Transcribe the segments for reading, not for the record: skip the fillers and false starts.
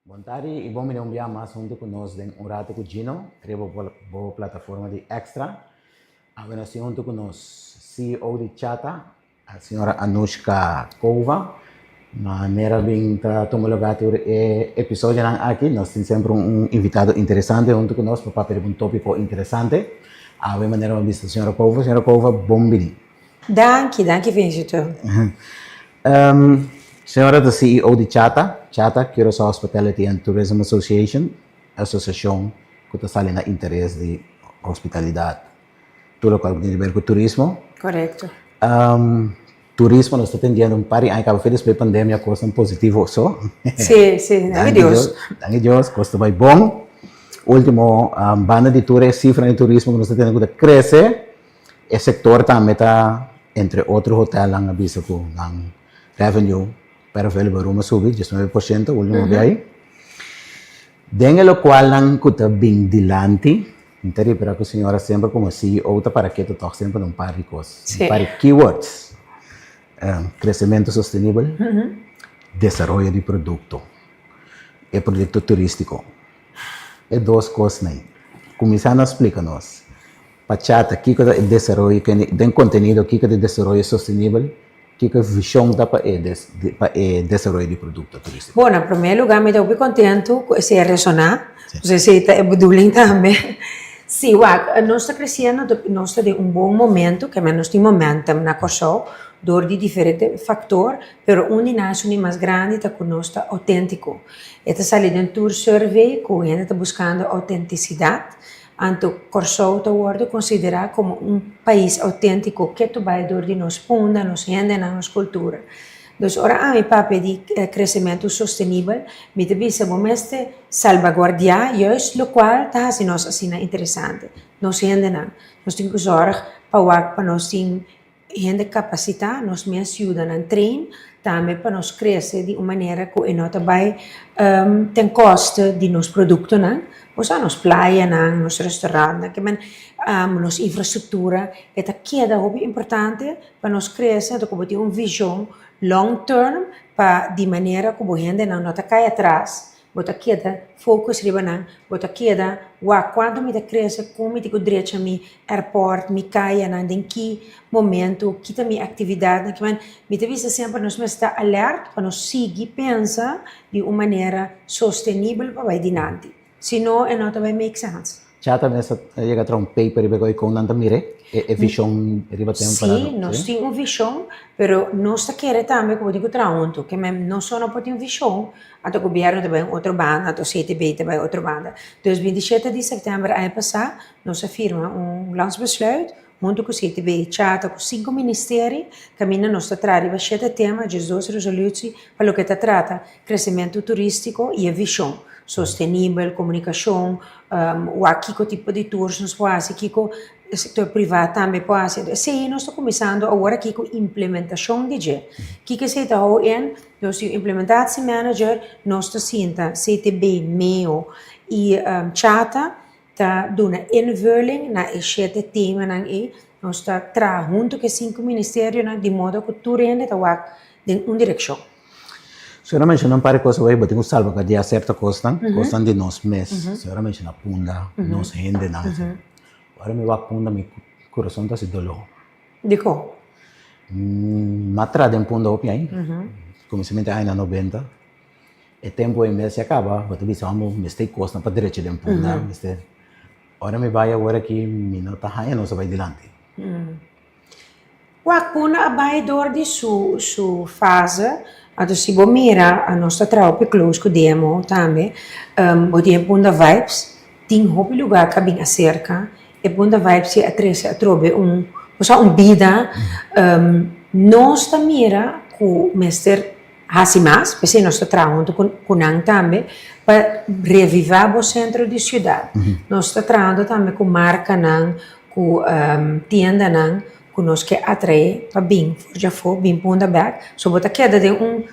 Bontari e bom me enviar mais junto conosco em um rato com o Gino, criou boa plataforma de extra. Agora nós junto conosco, CEO de Chata, a senhora Anushka Kova. Maneira bem para tomar lugar do episódio aqui, nós temos sempre invitado interessante junto conosco para falar um tópico interessante. A maneira uma vista, senhora Kova, bom dia. Dank je, visitor. Senhora da CEO de Chata, Curaçao Hospitality and Tourism Association, associação que está saindo na interesse de hospitalidade. Tudo o que tem a ver com turismo. Correto. Turismo, nós estamos tendo par de anos, depois da pandemia, coisa positiva só. Sim, danke Deus. Danke Deus, coisa vai bom. Último, banda de turismo, cifra de turismo que nós estamos tendo que crescer. O setor também está, entre outros hotéis, na vista com revenue, para ver o barulho subir, 19%, o último dia. Dentro do qual, nós estamos bem dilante. Então, para que a senhora sempre, como CEO, para que tu sempre um par de coisas, um par de keywords. Crescimento sustentável, desenvolvimento de produto e produto turístico. É duas coisas, né? Começando a explicar-nos. Para Chata, o que é o desenvolvimento, tem conteúdo, o que é o desenvolvimento sustentável, o que é a visão para o desenvolvimento de produto turístico. Bom, em primeiro lugar, me estou bem contente se ressonar. Você está bedoeling também. Sim, nós estamos crescendo, nós estamos em bom momento, que nós temos momentum na Curaçao, door die diferentes factores, pero un nacional más grande está conosco autêntico. Esta sale de un tour survey que a gente está buscando autenticidade. Anto Curaçao está siendo considerado como un país auténtico que tu vai door de nos punda, nos gente, nos cultura. Dus ora mi pape di crescimento sostenibile, mi devise momeste salvaguardiar juist lo qual ta si nos asina interessante. Nos gente nos tem que zorg para nos tem gente capacitar, nós me ajudam a treinar, também para nós crescer de uma maneira que não também tem custo de nos produtos, não? Nós nos praia, não? Nos restaurantes, que nos infraestrutura, é que é importante para nós crescer, para ter uma visão long term, para de maneira que a gente não cai atrás. Bota queda focus riba nang bota queda quando me cresce como me digo direito a mi airport mi caia nang em que momento que mi atividade que me devia sempre nós está alerta para nós seguir pensa de uma maneira sustentável para vai dinante senão não vai make sense. Chata nessa chega a um paper e pegou com nanta mire e visão riba tem para sim nós temos uma visão pero nós queremos também como digo traunto que não só não pode ter uma visão até o governo também outra banda até o CTB também outra banda dus 27 de setembro ano passado nós afirma landsbesluit junto com o CTB Chata com 5 ministérios caminha nós traz 7 temas de 2 resoluções para o que trata crescimento turístico e a visão sustentável, comunicação, que tipo de tours nós podemos, que o setor privado também pode fazer. Sim, nós estamos começando agora aqui com implementação de G. Que se está em, nós temos implementação manager, nós estamos CTB, MEO e Chata, está dando invulling na 7 temas, nós estamos trabalhando junto com 5 ministérios, de modo que tudo está em uma direção. Seguramente não para coisa vai bater um salvo que dia certa costa de nós mesmos. Seguramente na punda, nós rende nada. Agora me vai punda, meu coração está se dolor. De como? Matra de punda opi aí. Começamento aí na 90. E tempo em mês se acaba, bater bisamo, me stay costa para direito de punda, Agora me vai agora que me não está aí, não se vai adiante. Puna vai dor de sua fase. Ato se bo mira a nossa tropa close com demo também, botem Punda Vibes, tem hobby lugar que bem acerca, e Punda Vibes se atreve a trobe vida, nós mira com o mestre Hasimas, porque nós trabalhamos com nang também para revivar o centro de cidade. Nós trabalhamos também com marca nang, com tienda nang, conosco que atrai para bem, já foi bem punda back, só bota queda de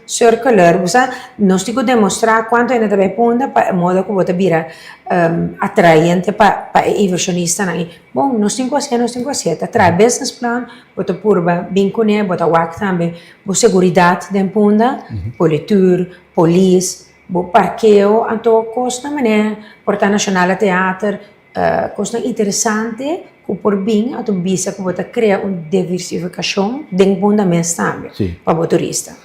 circular, você nós temos que demonstrar quanto ainda também punda para modo que bota vira atraente para inversionista não. Bom, nós temos que fazer, atrai business plan, bota purba bem com ele, bota wak também, por segurança de punda, politur, police bo parqueo, anto costa mané, Porta Nacional Teater, costa interessante, que por bem, anto bisa que bota cria diversificação dentro bunda mês também, Sim. para o turista.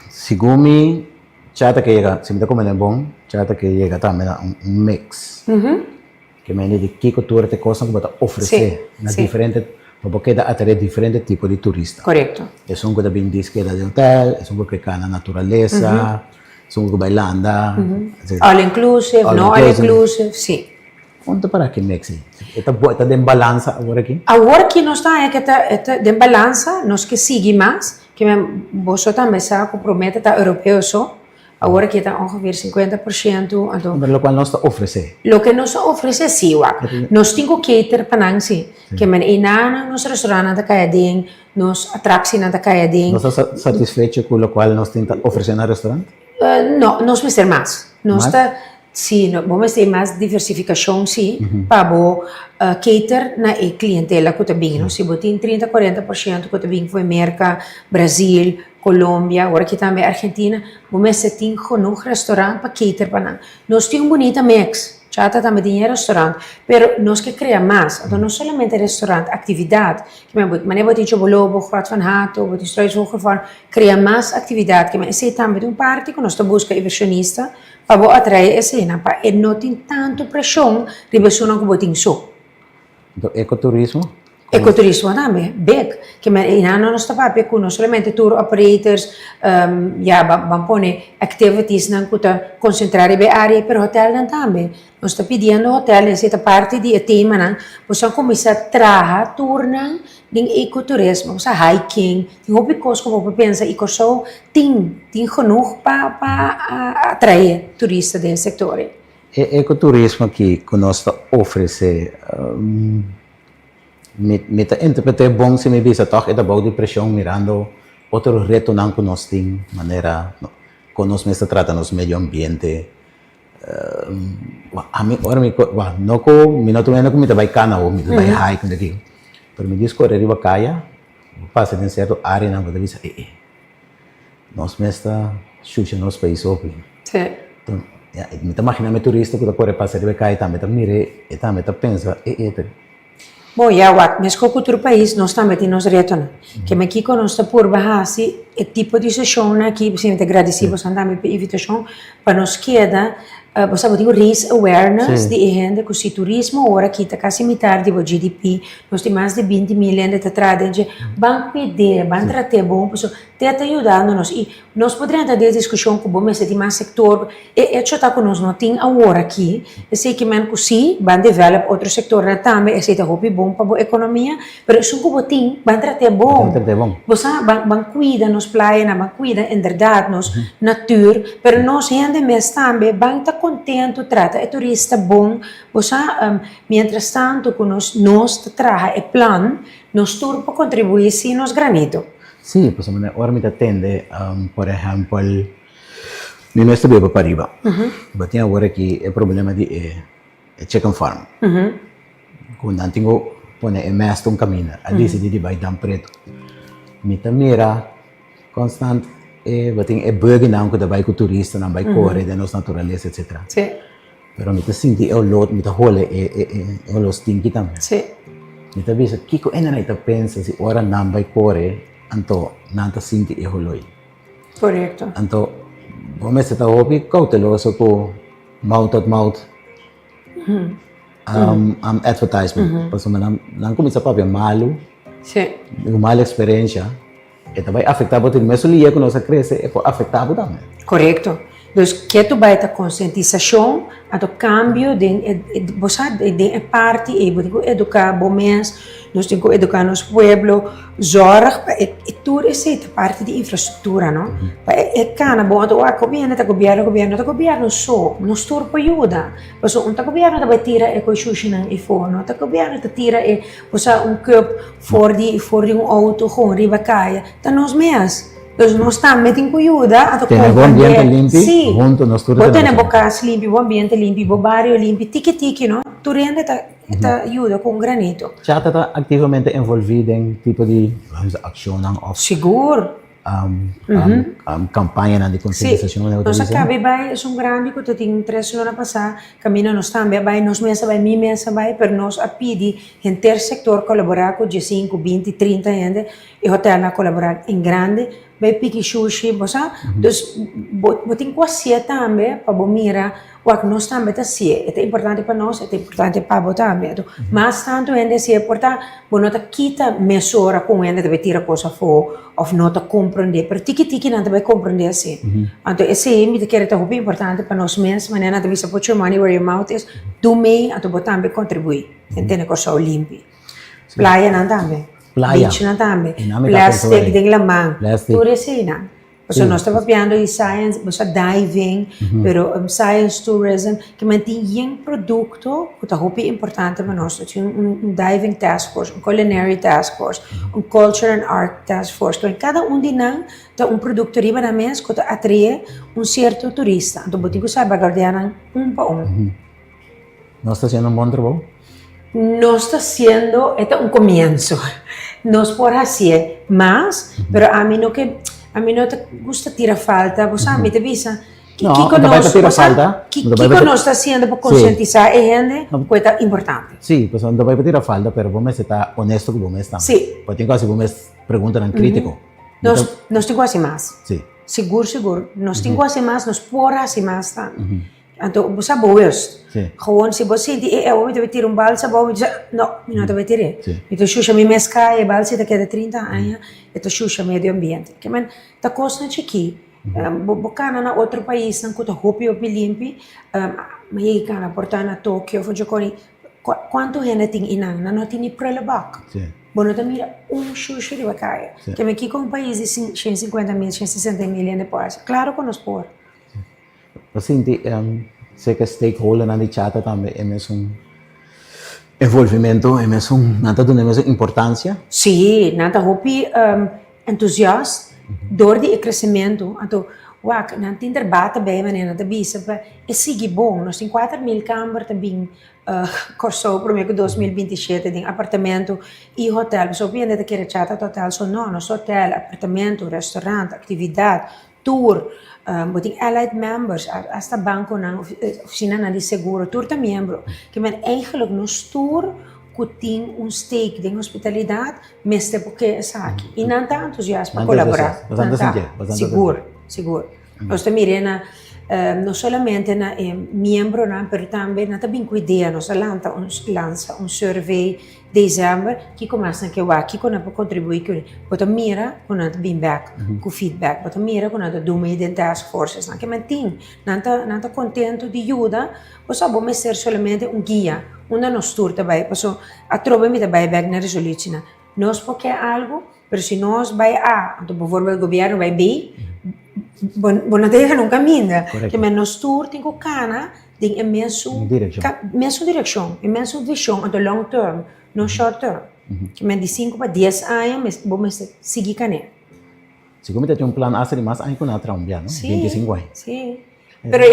Sigumi, chata que llega, si me como bom, chata que llega também um mix. Que me de que cultura te coisa que bota oferecer Sim, na sim. diferente, porque dá atrair diferente tipo de turista. Correto. É um que bem diz que é de hotel, é um que cai na natureza, é um que bailanda, All inclusive, All no all inclusive. inclusive, sim. onde para que mexi? Está de balança agora aqui? Agora que nós está é que está de balança, nós que seguimos mais, que você também se compromete a europeu só, agora que está ongeveer 50%, então, Pero lo qual nós está oferecer. lo que nos oferece sim, nós temos que cater para nós, que men inana nos restaurante da caia nos atração da caia Nós está satisfeito com o qual nós tenta oferecer no restaurante? não, nós vamos ter mais. Nós Mais? está, sim, vamos ter mais diversificação, sim, para cater na clientela que está bem. Se botem 30-40% que está bem foi América, Brasil, Colômbia, agora aqui também Argentina, vamos ter genoeg restaurante para cater para nós. Nós temos um bonito mix. Já também tem restaurante, pero nós que criamos mais. Então, não somente restaurante, atividade. Que mas botem chobolobo, Groot van Hato, botem Struisvogelvarm, criamos mais atividade. Que mas também um parte que nós buscamos inversionista para atrair essa cena, para não ter tanto pressão de pessoas que botem só. Então, ecoturismo? Ecoturismo também, big. Que não nós está para não somente tour operators, vamos pôr activities não que concentrar em área, pero hotel também. Nós está pedindo hotel, essa parte de tema, não. Você começa a trabalhar turna em ecoturismo, você hiking, tem hobby coisas como você pensa, e coisa tem genoeg para atrair turistas desse setor. Ecoturismo que nós está oferecer, me tá interpretar bom se me visa toch é da boa depressão mirando outro reto não que nós tem maneira que nós mesmo trata nos meio ambiente a mim ora me não co minuto menos que me vai cana ou me vai hike daqui pero me diz correr riba caia passa em certo área não pode visa nós mesmo xuxa nos país open Sim. então me tá imaginando turista que corre passa riba caia também tá mire e também tá pensa Bom, mas com outro país nós também temos retorno. Que aqui quando nós está por bahasi, é tipo de sessão aqui, sempre agradecemos também pela invitação, para nós queda, você pode raise awareness de gente que o turismo agora aqui está quase metade do GDP, nós temos mais de 20 milhões de trabalhadores, vão pedir, vão tratar bom, pessoal, está ajudando-nos e nós poderíamos ter discussão com bom, esse mais setor, é que está conosco, não tem agora aqui, eu sei que men que sim, vão desenvolver outro setor também, esse é hobby bom para a economia, mas se o tem, vão tratar bom, você vão cuidar nos praias, vão cuidar, em verdade, nos natura, mas nós gente mesmo também, vão estar contente, trata é turista bom, você, mientras tanto, que nós trabalhamos e plano, nós turpo contribuir sim nos granito. Sim, pues ahora me atende, por exemplo, mi mestre bebe para arriba. Batia agora que é problema de chicken farm. Quando não tenho pone é mestre um caminho, ali se de vai dar preto. Me mira constante batia é burger não que vai com turista, não vai correr da nossa natureza, etc. Sim. Pero me senti é o lot, me role é o los tinki também. Sim. Me bisa kiko ainda não pensa se ora não vai correr, anto não sinti é holoi. Correto. Anto, vamos estar hobby cauteloso com mouth advertisement. Porque não começa a papiar malo, Sim. uma mala experiência, e vai afetar o time. Mas o dia que nós cresce, é afetar também. Correto. Então, que tu vai ter conscientização, a do cambio de parte e digo educar bomens, nós temos que educar nosso pueblo, zorg, e tudo essa parte de infraestrutura, não? É cana bom, o governo só, nós tudo para ajuda. Mas o governo vai tirar com xuxa e forno, o governo tira um cup for de auto com riba caia, tá nós mesmos. Então, nós estamos metendo cuidado. Tem bom ambiente limpo, junto nós tudo. Tem bom casa limpo, bom ambiente limpo, bom bairro limpo, tique, não? Tudo está ajuda com granito. Já está ativamente envolvido em tipo de ação? Seguro. campanha de conscientização. Sim, nós acabamos vai é um grande que eu tenho 3 semanas passada, caminho nós também vai nós mesa vai minha mesa vai, pero nós a pedir em ter sector colaborar com 5, 20, 30 gente e hotel na colaborar em grande, vai pique sushi, bosa, então botem quase também para bom mira, o que nós também tá se é importante para nós, é importante para botar também, mas tanto ainda se é importante, bom nota quita mesura com ainda deve tirar coisa fora, ou não tá compreender, pero tiki não vai compreender assim, então esse é me quer tá muito importante para nós mesmos, mas não deve se put your money where your mouth is, do me, então botar também contribuir, entende coisa limpa, praia não também. Playa. Beach na também. Plastic ding lamang. Tudo isso na. Porque nós estamos vendo em science, você diving, pero science tourism, que mantém um produto que é muito importante para nós. Tem diving task force, culinary task force, culture and art task force. Que cada de nós tem produto riba na mesa que atrai certo turista. Então, botinho sabe guardar para Nós está sendo bom trabalho? No está siendo, este es un comienzo, no es por así, más, pero a mí no te gusta tirar falta, vos sabes, te avisa, ¿qué no está haciendo para concientizar a gente? Pues es importante. Sí, pues no vai tirar falta, pero vos me está honesto que vos me está. Sí. Porque casi vos me preguntan crítico. Nos tengo así más. Sí. Seguro. Nos tengo así más, nos por así más. Então, você boas. Gewoon, se você diz, eu vou tirar balsa, não te vai tirar. Então, xuxa me mesca e balsa daqui a 30 anos, então xuxa meio ambiente. Que men, tá coisa aqui. Bocana na outro país, não conta roupa ou limpe, mas kana portar na Tóquio, foi jogando. Quanto gente tem inang, não tem nem para levar. Bom, não mira xuxa de vacaia. Que me aqui com um país de 150 mil, 160 mil depois. Claro que nós por. Assim, sei que stakeholder na chata também é envolvimento, é nada de importância. Sim, nada hopi entusiasta door die crescimento. Então, não tem debate bem, mas não tem bisa. É seguir bom. Nós temos 4.000 câmaras também, corso para mim que 2027 tem apartamento e hotel. Só bem ainda querer chata total, só não, nós hotel, apartamento, restaurante, atividade, tour. Boting allied members, hasta banco na oficina de seguro, tour de membro, que men eigenlijk nos tour que tem stake de hospitalidade, mas é porque é aqui. E não está entusiasmo para colaborar. Seguro. Nós também não somente na membro, mas também na também com ideia, nós lança survey dezembro que começa que aqui quando para contribuir com bota mira com a feedback com feedback bota mira com a do meio de task forces na que mantém não tá contente de ajuda você vamos ser somente guia onde nós tour também passou a trova me também back na resolução nós porque algo mas se nós vai então por exemplo o governo vai B bom não tem nunca caminho que mas nós tour tem com cana tem imenso direção imenso visão a long term no short term. Que me de 5 para 10 anos, vamos seguir com ele. Se como tem plano a ser mais anos com a traumia, não? 25 anos. Sim. Pero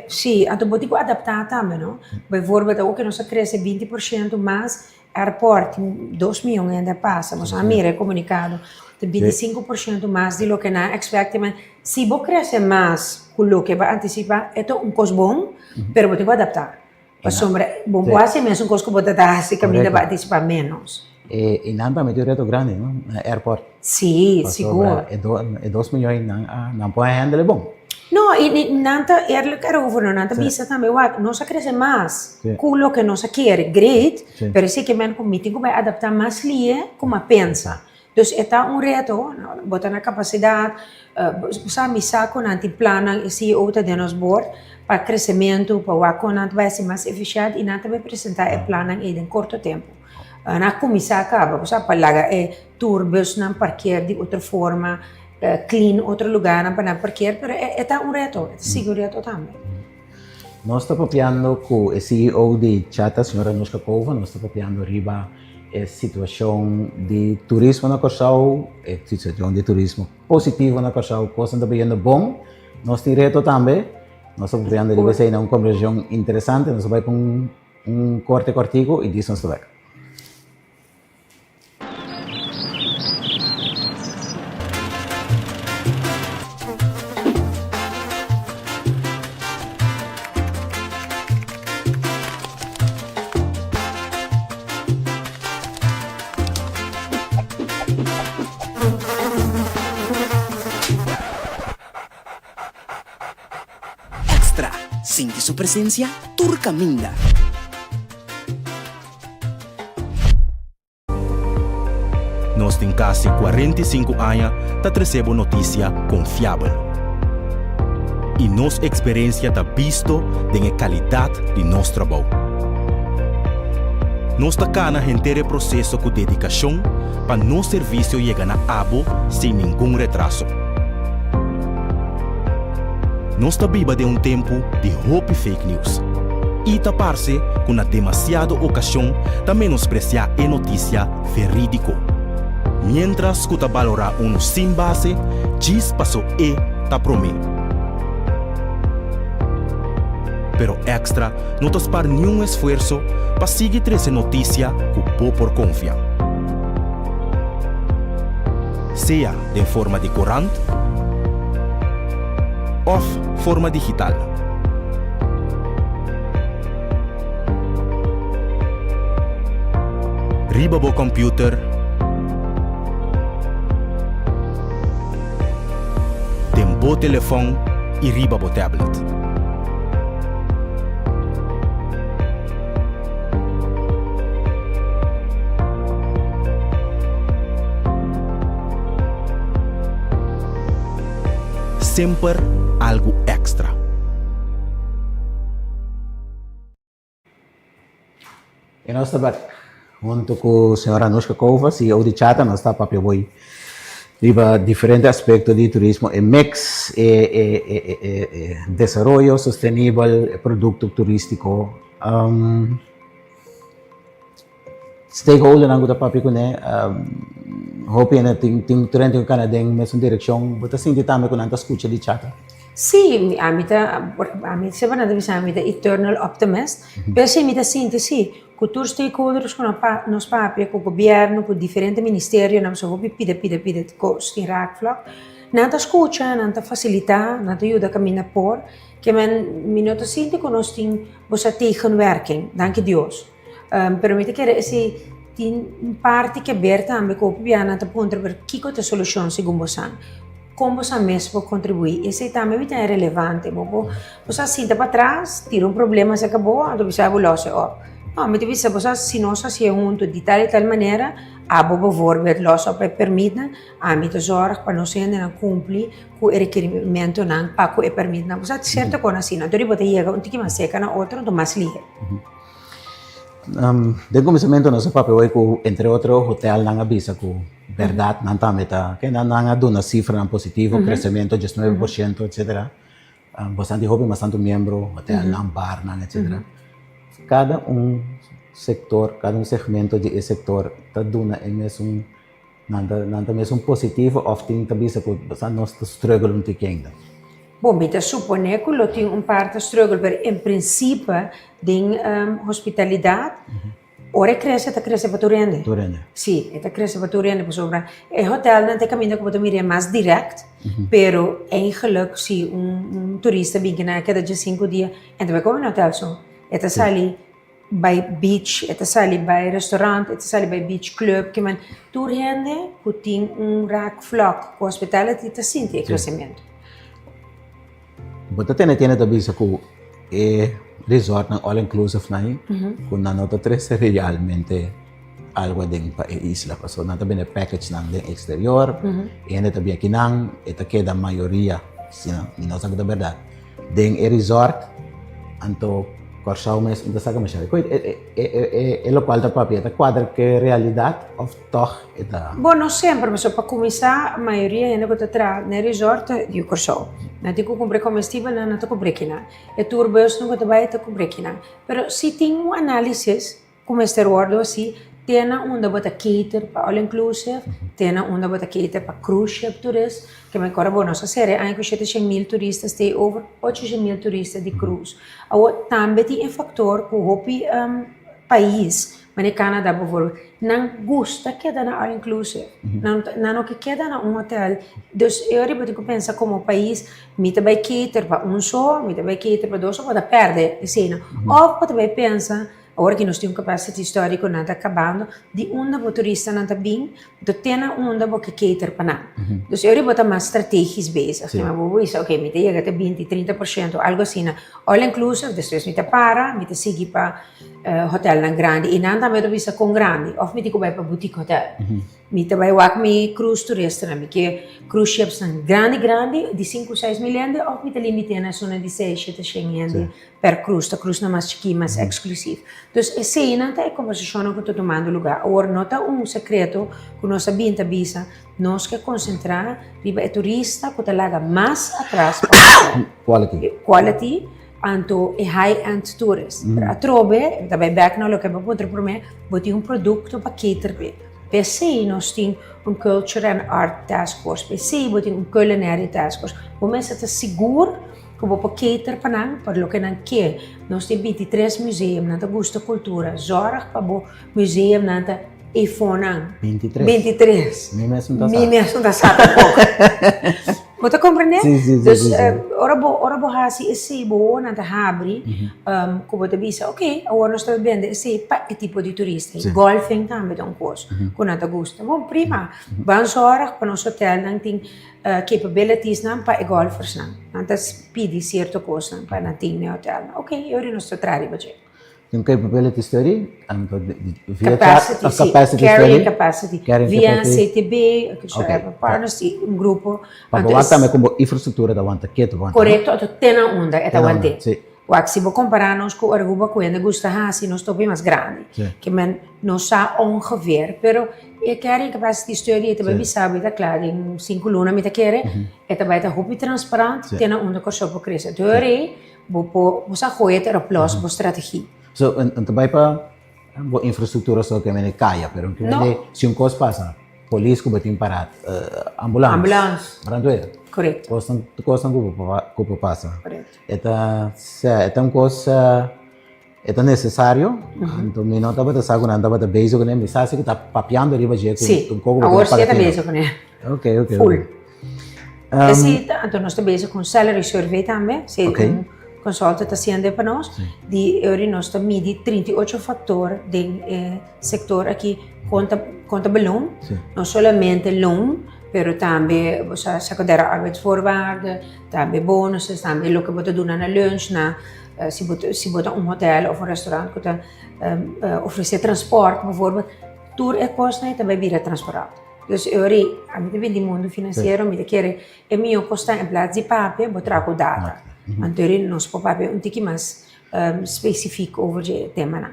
sim, então vou ter que adaptar também, não? Por exemplo, que nós cresce 20% mais, aeroporto 2 milhões ainda passa, mas a mira é comunicado, 25% mais de lo que na expectativa. Se vou crescer mais com o que vai antecipar, é custo bom, pero vou ter que adaptar. Sombra, bom, quase mesmo coisa que você está se caminhando para antecipar menos. E não para meter reto grande, não? Airport. Sim, seguro. É 2 milhões, não pode handle bom. Não, e não está over, não está bisa também, nós cresce mais, com o que nós quer, great, pero sim que men com meeting vai adaptar mais lie como pensa. Então, é reto, botar na capacidade, sabe, saco, não tem plano, e CEO está dentro dos board, para crescimento, para o não vai ser mais eficiente e não vai apresentar o plano em curto tempo. Na comissão acaba, você pode largar turbos, não parquear de outra forma, clean outro lugar, não para parquear, mas é reto, é seguro reto também. Nós estamos copiando com o CEO de Chata, a senhora Anushka Kova, nós estamos copiando riba a situação de turismo na Corsau, a situação de turismo positivo na Corsau, coisa está bem bom, nós temos reto também. Nós estamos criando uma conversação interessante, nós vamos para corte cortico e disso nós vamos. su presencia turcaminda. Nós tem quase 45 anos tá trazendo notícia confiável. E nossa experiência tá visto da qualidade de nosso trabalho. Nós tá cá na inteiro processo com dedicação para nosso serviço chegar na abo sem nenhum retraso. Nós tá viva de tempo de hope fake news. E tapar-se com na demasiada ocasião de menospreciar a notícia verídico. Mientras que valorar sem base, diz passou tá promê. Pero extra, não tas par nenhum esforço para seguir trazer notícia que o por confia. Seja de forma de corante ou forma digital. Riba bo computer, tempo telefone e riba bo tablet. Sempre algo extra. E nós estamos junto com a senhora Anushka Kovas e o de Chata, nós estamos para apoiar diferentes aspectos de turismo, mix, desenvolvimento sustentável, produto turístico. Stakeholder nang guta papi ko ne hope na ting trend yung kanadeng mesong direksyon buta sinti tama ko nanta escucha di chata. Sì, sembra una amita eternal optimist, però sì, mi sente sì, con tutti i stakeholders, con non spapia, con il governo, con differenti ministeri, non so, pide, con sti raakvlak. Nanta scucha, nanta facilità, nanta aiuta camina por, che mi nota sente con nostri bossa tegenwerking, danke Dios. Però mi chiede se in parte che aberta anche con piano da punto per chi con le soluzioni secondo san. Como sa mesmo contribuir. Esse também é relevante. Você sinta para trás, tira problema, se acabou, a você vai lá, não, mas você se nós se junto de tal maneira, a boa volver lá só para permitir a mim zorg para nós ainda cumprir com o requerimento não para que permita. Você certo com assim, não deve ter chega um tique mais seca na outra, do mais liga. De começamento nosso papel é com entre outros hotel nang avisa com verdade não tá meta que nang dona cifra nang positivo crescimento de 9% etc. Bastante hobby bastante membro hotel nang bar nang etc. Cada setor cada segmento de sector tá dona é mesmo nanda mesmo positivo often tabisa com bastante nós struggle um tique ainda. Bom, me supone que lo tem parte struggle, pero em princípio de hospitalidade, ora cresce para tu rende. Sim, cresce para tu rende, por sobre. O hotel não tem caminho como tu mira mais direct, pero eigenlijk se turista vem na cada de 5 dias, então vai comer no hotel só. Eta sali by beach, eta sali by restaurant, eta sali by beach club, que man tu rende, que tem raakvlak, com hospitality, tá sente crescimento. Bota tiene também sa ku resort ng all inclusive na kung nanota tres realmente algo din pa isla pa so nata bine package nang din exterior e neta bia kinang eta queda maioria sino não sabe da verdade din resort anto corsaw mes inta saga masya ko lo qual ta papi eta quadra que realidade of toch eta bom não sempre mas para começar a maioria ainda que tá na resort e o corsaw não tem que comprar comestível não tem que comprar quina é turbos não que vai ter que comprar quina pero se tem análise como este word assim tem onde bota cater para all inclusive tem onde bota cater para cruise ship tourists que me corre boa nossa série ainda que 700.000 turistas tem over 800.000 turistas de cruise também tem fator que o país mas Canadá por favor não gosta que queda na all inclusive não que queda na hotel então eu repito que pensa como país me também cater para só me também cater para dois só pode perder a cena ou pode também pensa agora que nós temos capacidade histórica nada acabando, de onde o turista não está bem, do tema onde o que cater para nada. Então, eu vou estar mais estratégico bezig. Sim. Mas vou dizer, ok, me chega até 20, 30%, algo assim, all inclusive, depois me para, me seguir para hotel na grande, e não também visa com grande, ou me vai para boutique hotel. Me vai lá me cruise tourista, me que cruise ships na grande, de 5, 6 milhões, ou me limite na zona de 6, 7 milhões per cruise, a cruise na mais chique, mais exclusivo. Então, essa é a conversação que estou tomando lugar. Agora, não está segredo que nós sabemos visa, nós que concentrar, riba turista, que está mais atrás quality, anto e high-end tourist. A trove, também back no lo que vou para mim, vou ter produto para cater bem. PC nós temos Culture and Art Task Force, PC vou ter Culinary Task Force. O mês está seguro que vou cater para nós, para o que não quer. Nós temos 23 museus, nós gosto de cultura, zorg para o museu, nós e fonan. 23. Mi mesmo tá Mi mesmo tá sabe pouco. Você compreende? Sim. Ora bo hasi esse bo na ta abri, como te disse, ok, agora nós estamos vendo esse que tipo de turista, golfing também é um curso, com nada gosta. Bom, prima, vamos zorg para nosso hotel, não tem capabilities não para golfers não, não tá pedi certo coisa para não ter no hotel. Ok, eu não estou trabalhando budget. Yung capability study, carrying capacity. Via CTB, partners, um grupo. Pagawata may como infraestrutura da wanta keto wanta. Correto, ato tena onda, eta wante. Wak si bo compararnos com Arguba Cuenda, gusta hasi, nos topi mais grande. Que men nos sa ongeveer, pero carrying capacity study, eta baby sabe, eta klaar, in 5 luna met kere, eta bij eta hopi transparant, tena onda korsopo krisa. Teorie, bo sa gooit er op los, bo strategie. So, também para a infraestrutura só que é caia, pero que se coisa passa, polícia que batem parado, ambulância, brandoeira. Correto. Costam que passa. Correto. É uma coisa é necessário. Então, me não estava pensando não estava beijo com ele, me sabe que está papeando ali para jeito. Sim. Agora sim está beijo com ele. Ok. Full. Esse então nós estamos beijo com salary survey também. Consulta está sendo para nós, de nós estamos de 38 fatores do setor aqui conta balão, não somente loan, pero também secundária arbeidsvoorwaarden, também bônus, também o que você dá na lunch, se você hotel ou restaurant que oferecer transporte, bijvoorbeeld, tudo é custo e também vira transparante. Dus a mim também do mundo financeiro, me quer meu custo em plaats de papel, vou trazer data. Então, nós podemos um pouco mais específico sobre o tema.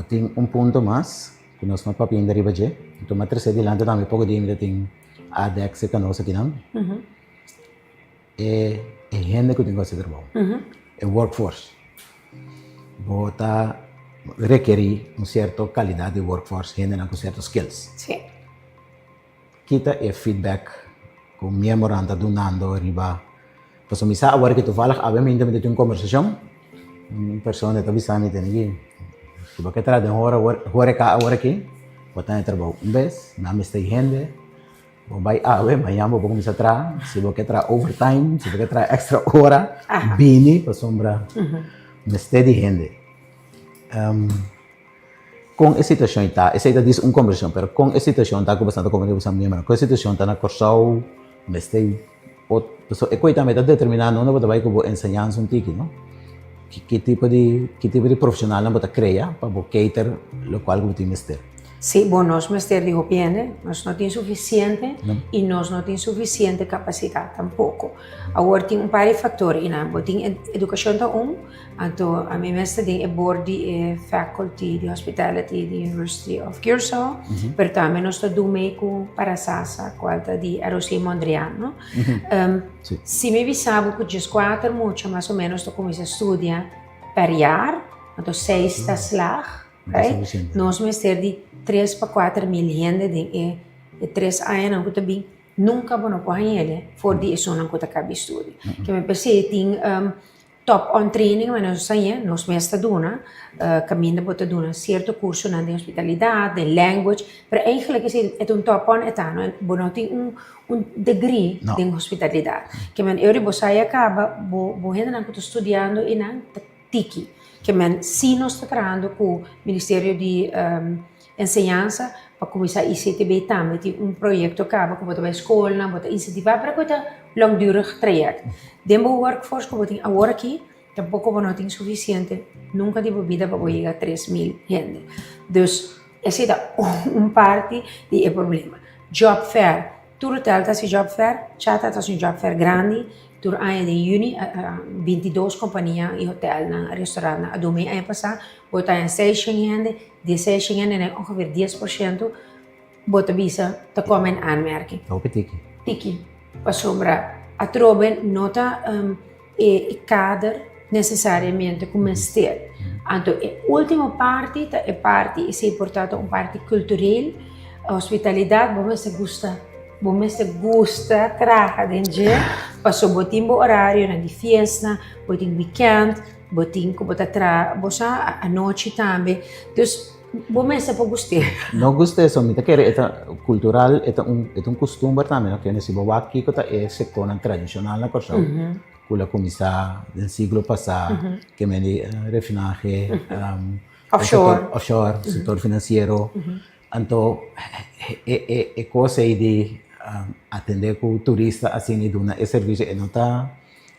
Tem ponto mais, que nós não podemos ir para aí. Então, a terceira dilante também pouco de ainda tem a DEX que nós aqui não. É gente que tem que considerar bom. É workforce. Bota requerir certa qualidade de workforce, gente com certos skills. Sim. Kita é feedback. Com minha moranda do Nando riba. Pues misa agora que tu falas, obviamente me tem conversação. Pessoa está avisando tem aqui. Se você traz de hora cá agora aqui, botar em trabalho vez, na mesa de gente. Vai amanhã vou começar a trazer. Se você traz overtime, se você traz extra hora, bini para sombra. Mesa de gente. Com essa situação está, essa diz conversação, pero com essa situação está conversando com minha mãe. Com essa situação está na corção. Mas tem so também está determinado onde você vai como ensinança um tiki, não? Que tipo de profissional você cria para cater o qual você tem que ter. Sim, bom, nós mestre digo bem, nós não temos suficiente e nós não temos suficiente capacidade tampouco. Agora tem par de fatores, tem educação da então a minha mestre tem board de faculty de hospitality de University of Curacao, pero também nós estamos com para Sasa, qualta de ROC Mondrian, se me visava que just 4 muito mais ou menos estou começando a estudar per jaar, então 6 slag, nós mestre de 3 para 4 mil gente de 3 anos que também nunca vou para ele for de isso não que acaba estudo que me pensei tem top on training mas nós saímos nós mestre dona caminho para dona certo curso na de hospitalidade de language mas eigenlijk é top on etano bom tem degree de hospitalidade que me eu vou sair acaba vou gente não que estou estudando e não tiki que sim nós está trabalhando com o Ministério de Enseñança para começar a ICTB também, tem projeto que vai para a escola, vai incentivar para que tenha langdurig traject. Dentro do workforce que tem agora aqui, tampouco não tem suficiente, nunca de bebida para chegar a 3.000 gente. Dus, esse é parte do problema. Job fair. Tudo está assim job fair, chata está assim job fair grande, tur ano de junho, 22 companhias e hotel, na restaurante, a domingo ano passado, botar em 6 gente, de 6 gente, ongeveer 10% botar visa, te komen aanmerking. Open tiki. Tiki, para sombra, a troben nota e kader necessariamente come stel. Então, a última parte é parte, é importante, uma parte cultural, hospitalidade, bom se gusta traga dentro, passou botim bo horário na de festa, botim weekend, botim que bota tra, bosa a noite também. Então, bom se para gostar. Não gostei só, me quer é cultural, é costume também, que nesse bawa aqui que é sector tradicional na coisa. Kula começar no século passado, que me refinaje, offshore, setor financeiro. Então, é coisa de atender com o turista assim de uma serviço e não tá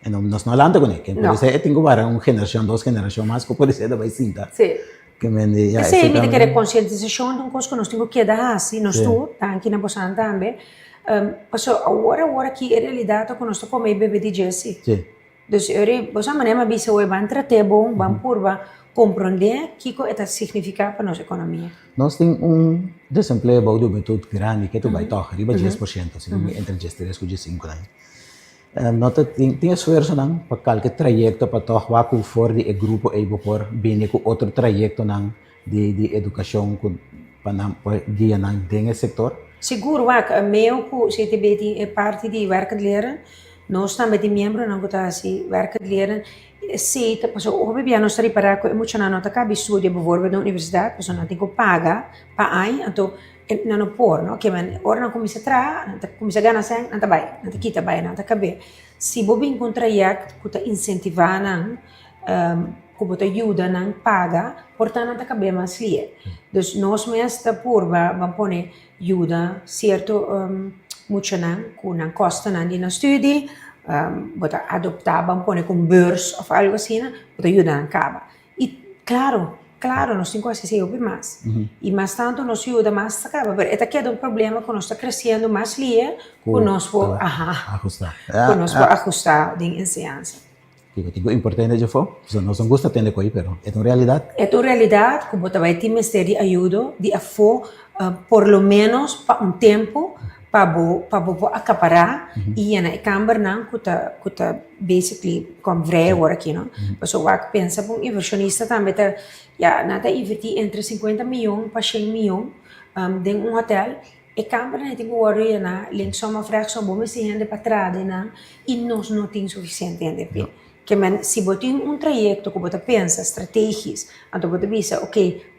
nós não falamos com ele que pode ser tem que para uma geração, 2 gerações mais que pode ser da vai cinta sim que me diga sim me quer conscientização de coisa que nós temos que dar assim nós tu tá aqui na Boçan também passou agora que é realidade que nós estamos comendo bebê de Jesse sim então você maneira bisa o ban tratar bom ban purba compreender o que isso significa para nossa economia. Nós temos desemprego muito grande, que tu vai tocar, riba 10%, se não entre 10 e 5 anos. Nós temos esforço para qualquer trajeto para tocar com fora de grupo e por bem com outro trajeto de educação para guiar nesse setor. Seguro, meu que CTB é parte de werk leren. Nós também temos membros na cotação werk leren. Sim, passou o bebê nós para que muito na nota cabe estudo bijvoorbeeld na universidade, pessoa não tem que pagar para aí, então não por, não que man, ora não começa a começa a ganhar sem, não tá bem, não tá quita bem, não tá cabe. Se bobe encontrar que tá incentivar não, que bota ajuda não paga, portanto não tá cabe mais lia. Então nós mesmo tá por vamos pôr ajuda certo muito não, com não custa não de na estudo. Bota adoptar, vamos pôr com beurs ou algo assim, bota ajuda na caba. E claro, nós temos que ser mais. E mais tanto nós ajuda mais acaba. Mas é que é um problema que nós está crescendo mais lia, que nós vamos ajustar. Que nós vamos ajustar de ensinança. O importante é que nós não gostamos de ter coisa, mas é uma realidade. É uma realidade que bota vai ter de ajuda, de afo, por lo menos para tempo, para acaparar e na câmara não que tá basically como vrij agora aqui não mas o que pensa um inversionista também tá nada investir entre 50 milhões para 100 milhões em hotel e câmara não tem que worry na linksom of rechtsom bom se gente para trás não e nós não tem suficiente gente que se botar trajeto que você pensa estratégias então você pensa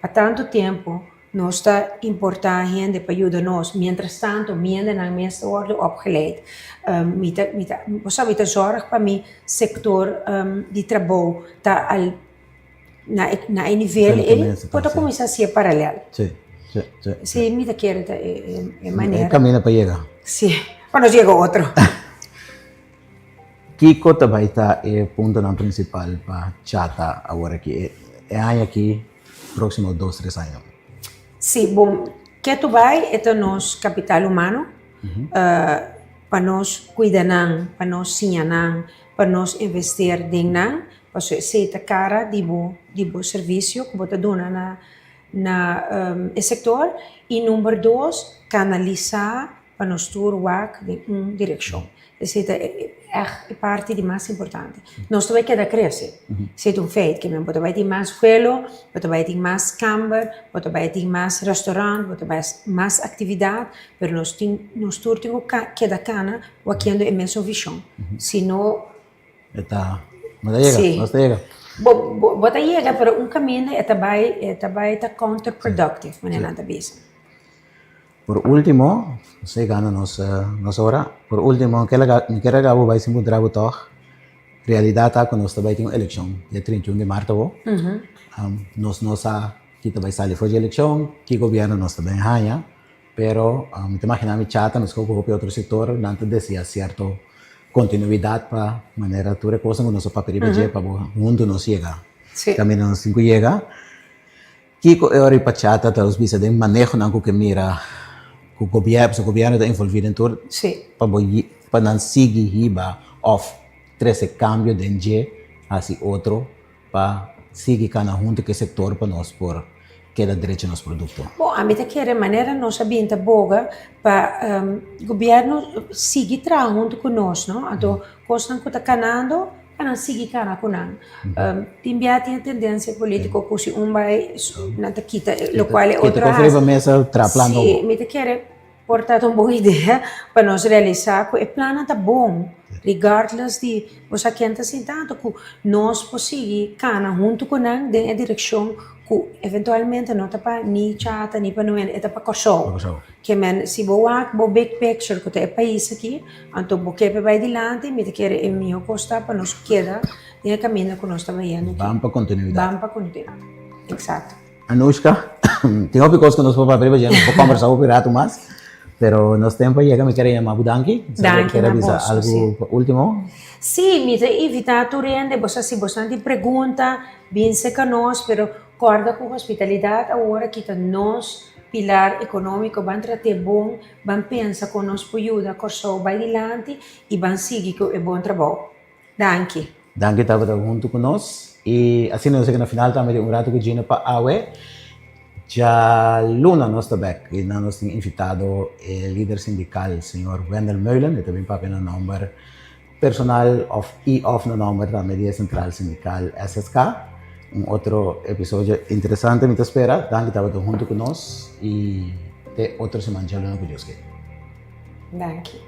para tanto tempo nós está importante gente para ajudar nós. Mientras tanto, minder na meeste worden opgeleid. Você vai zorg para mim sector de trabalho tá al na nível ele pode começar a ser paralelo. Sim. Se me da quer é maneira. Caminha para chegar. Sim. Quando chega outro. Kiko também está é ponto principal para chata agora que é aqui próximo 2-3 anos. Sim, bom, que tu vai é nosso capital humano para nós cuidar, para nós ensinar, para nós investir em para ser cara de bom serviço que você dá na setor e número 2 canalizar para nós turwak de uma direção. Essa é parte de mais importante. Nós também queremos crescer. Isso é feito que você vai ter mais escola, você vai ter mais câmara, você vai ter mais restaurante, você vai ter mais atividade, mas nós temos que dar cana o que é a mesma visão. Senão... Não chega. Bota chega, mas caminho é também counterproductive, maneira da vez. Por último, sei gana nossa hora. Por último, quero vai se mudar o toque. realidad está que nós também temos eleição dia 31 de março. Nós não sabemos que vai sair fora de eleição, que governo nós também ganha, pero me imagino que chata nos ocupa outro setor, antes decía certo continuidade para maneira tudo coisa que nós papel para o mundo não chega. Sí. Também não se chega. Kiko é hora para chata, talvez bisa de manejo não que mira o governo está envolvido em tudo. Sí. Para não seguir riba of esse cambio de um assim outro para seguir cada junto que setor para nós por que dá direito nos produtos. Bom, a mim quer maneira nossa binta boga para o governo seguir junto conosco, não? Então, coisa que está canando, para seguir cana com nós. Tem a tendência política que se vai na quita, o qual é outra razão. Que mesa traplando. Sim, me quer portar uma boa ideia para nós realizar que o plano está bom. Regardless de você quer assim tanto que nós possamos cana junto com nós na direção que eventualmente não está para nem chata nem para não é para corso que men se boa bo big picture que é país aqui então bo que vai adiante me quer é meu costa para nós queda no caminho que nós estamos indo vamos para continuidade exato Anushka tem outras coisas que nós vamos fazer já não vou conversar um pouco mais pero nos tempo chega me querer chamar Budanki quer avisar algo último sim me evitar tu rende você se você tem pergunta bem se conosco pero guarda com hospitalidade agora que nós pilar econômico van tratar bom van pensa que nós pode ajudar corso vai adiante e van seguir com o bom trabalho. Danke. Danke estava junto conosco e assim nós chegamos no final também um rato que Gina para Aue já luna nós também e nós temos invitado o líder sindical o senhor Wendel Meulen e também para o número personal of no número da media central sindical SSK outro episódio interessante me espera. Danke estava junto conosco e até outra semana já não Deus quer. Danke.